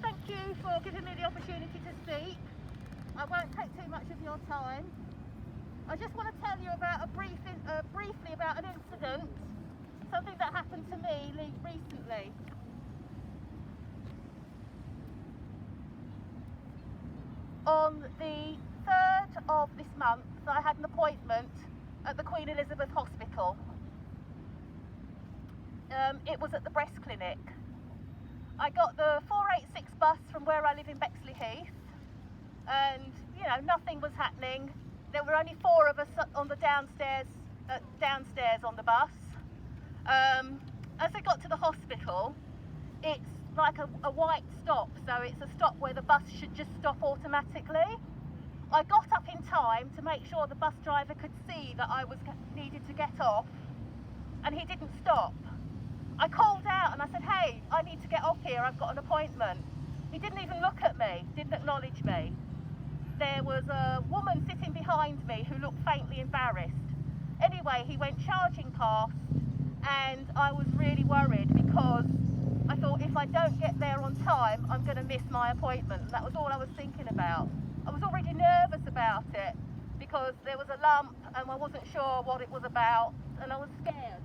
Thank you for giving me the opportunity to speak. I won't take too much of your time. I just want to tell you about briefly about an incident, something that happened to me recently. On the 3rd of this month, I had an appointment at the Queen Elizabeth Hospital. It was at the breast clinic. I got the 486 bus from where I live in Bexley Heath, and nothing was happening. There were only 4 of us on the downstairs on the bus. As I got to the hospital, it's like a white stop, so it's a stop where the bus should just stop automatically. I got up in time to make sure the bus driver could see that I needed to get off, and he didn't stop. I called out and I said, "Hey, I need to get off here, I've got an appointment." He didn't even look at me, didn't acknowledge me. There was a woman sitting behind me who looked faintly embarrassed. Anyway, he went charging past, and I was really worried because I thought, if I don't get there on time, I'm going to miss my appointment. And that was all I was thinking about. I was already nervous about it because there was a lump and I wasn't sure what it was about, and I was scared.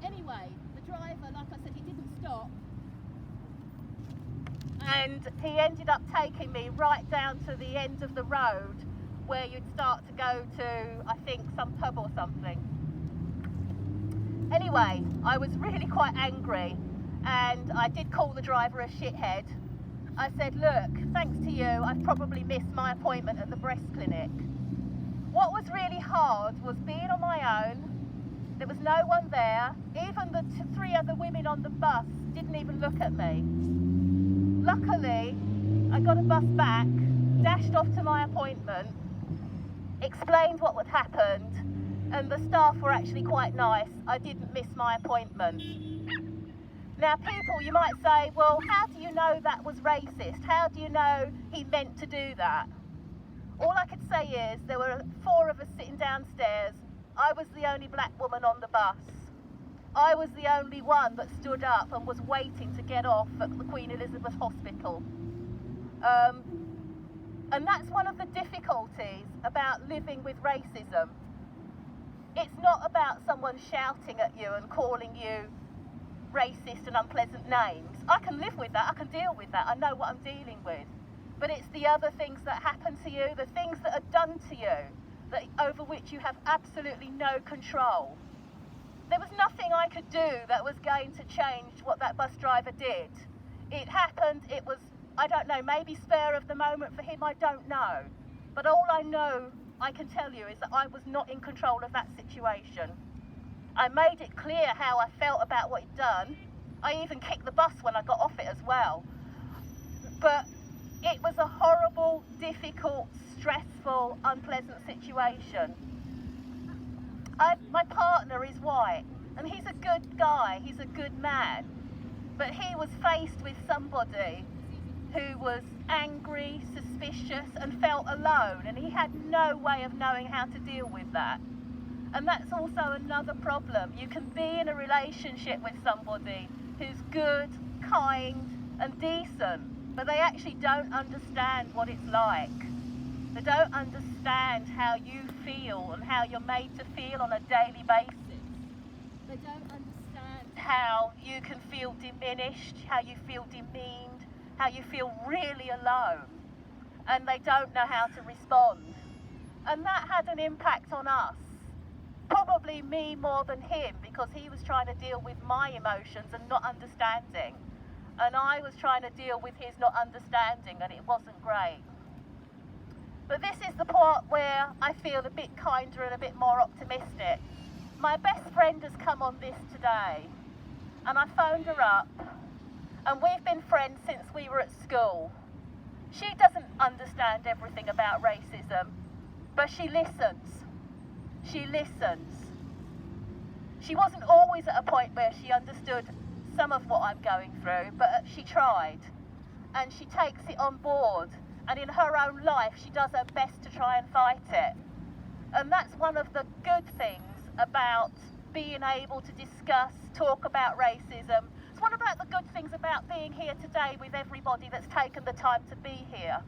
Anyway, the driver, like I said, he didn't stop, and he ended up taking me right down to the end of the road where you'd start to go to, I think, some pub or something. Anyway, I was really quite angry, and I did call the driver a shithead. I said, "Look, thanks to you, I've probably missed my appointment at the breast clinic." What was really hard was being on my own. There was no one there. Even the 3 other women on the bus didn't even look at me. Luckily, I got a bus back, dashed off to my appointment, explained what had happened, and the staff were actually quite nice. I didn't miss my appointment. Now, people, you might say, well, how do you know that was racist? How do you know he meant to do that? All I could say is there were 4 of us sitting downstairs. I was the only black woman on the bus. I was the only one that stood up and was waiting to get off at the Queen Elizabeth Hospital. And that's one of the difficulties about living with racism. It's not about someone shouting at you and calling you racist and unpleasant names. I can live with that, I can deal with that, I know what I'm dealing with. But it's the other things that happen to you, the things that are done to you, over which you have absolutely no control. There was nothing I could do that was going to change what that bus driver did. It happened, it was, I don't know, maybe spur of the moment for him, I don't know. But all I know, I can tell you, is that I was not in control of that situation. I made it clear how I felt about what he'd done. I even kicked the bus when I got off it as well. But it was a horrible, difficult, stressful, unpleasant situation. My partner is white, and he's a good guy, he's a good man. But he was faced with somebody who was angry, suspicious, and felt alone, and he had no way of knowing how to deal with that. And that's also another problem. You can be in a relationship with somebody who's good, kind, and decent, but they actually don't understand what it's like. They don't understand how you feel and how you're made to feel on a daily basis. They don't understand how you can feel diminished, how you feel demeaned, how you feel really alone. And they don't know how to respond. And that had an impact on us. Probably me more than him, because he was trying to deal with my emotions and not understanding. And I was trying to deal with his not understanding, and it wasn't great. But this is the part where I feel a bit kinder and a bit more optimistic. My best friend has come on this today, and I phoned her up, and we've been friends since we were at school. She doesn't understand everything about racism, but she listens. She listens. She wasn't always at a point where she understood some of what I'm going through, but she tried, and she takes it on board. And in her own life, she does her best to try and fight it. And that's one of the good things about being able to discuss, talk about racism. It's one being here today with everybody that's taken the time to be here.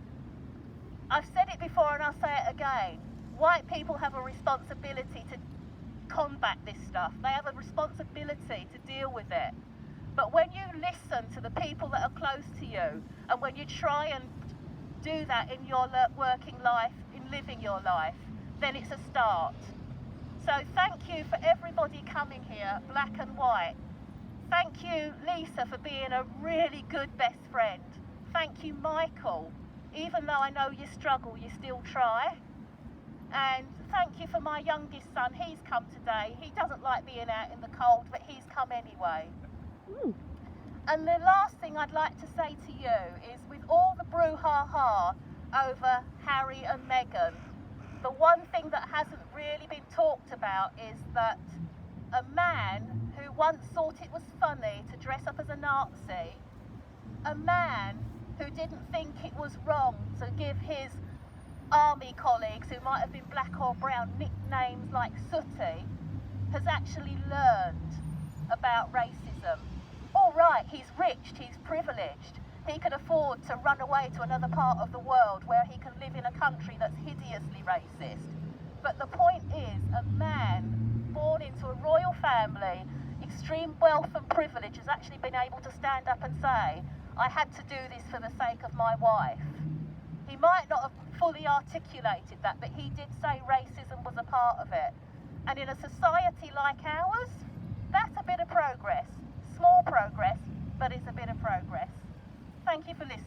I've said it before and I'll say it again. White people have a responsibility to combat this stuff. They have a responsibility to deal with it. But when you listen to the people that are close to you, and when you try and do that in your working life, in living your life, then it's a start. So thank you for everybody coming here, black and white. Thank you, Lisa, for being a really good best friend. Thank you, Michael. Even though I know you struggle, you still try. And thank you for my youngest son. He's come today. He doesn't like being out in the cold, but he's come anyway. And the last thing I'd like to say to you is, with all the brouhaha over Harry and Meghan, the one thing that hasn't really been talked about is that a man who once thought it was funny to dress up as a Nazi, a man who didn't think it was wrong to give his army colleagues, who might have been black or brown, nicknames like Sooty, has actually learned about racism. All right, he's rich, he's privileged. He can afford to run away to another part of the world where he can live in a country that's hideously racist. But the point is, a man born into a royal family, extreme wealth and privilege, has actually been able to stand up and say, I had to do this for the sake of my wife. He might not have fully articulated that, but he did say racism was a part of it. And in a society like ours, that's a bit of progress. Small progress, but it's a bit of progress. Thank you for listening.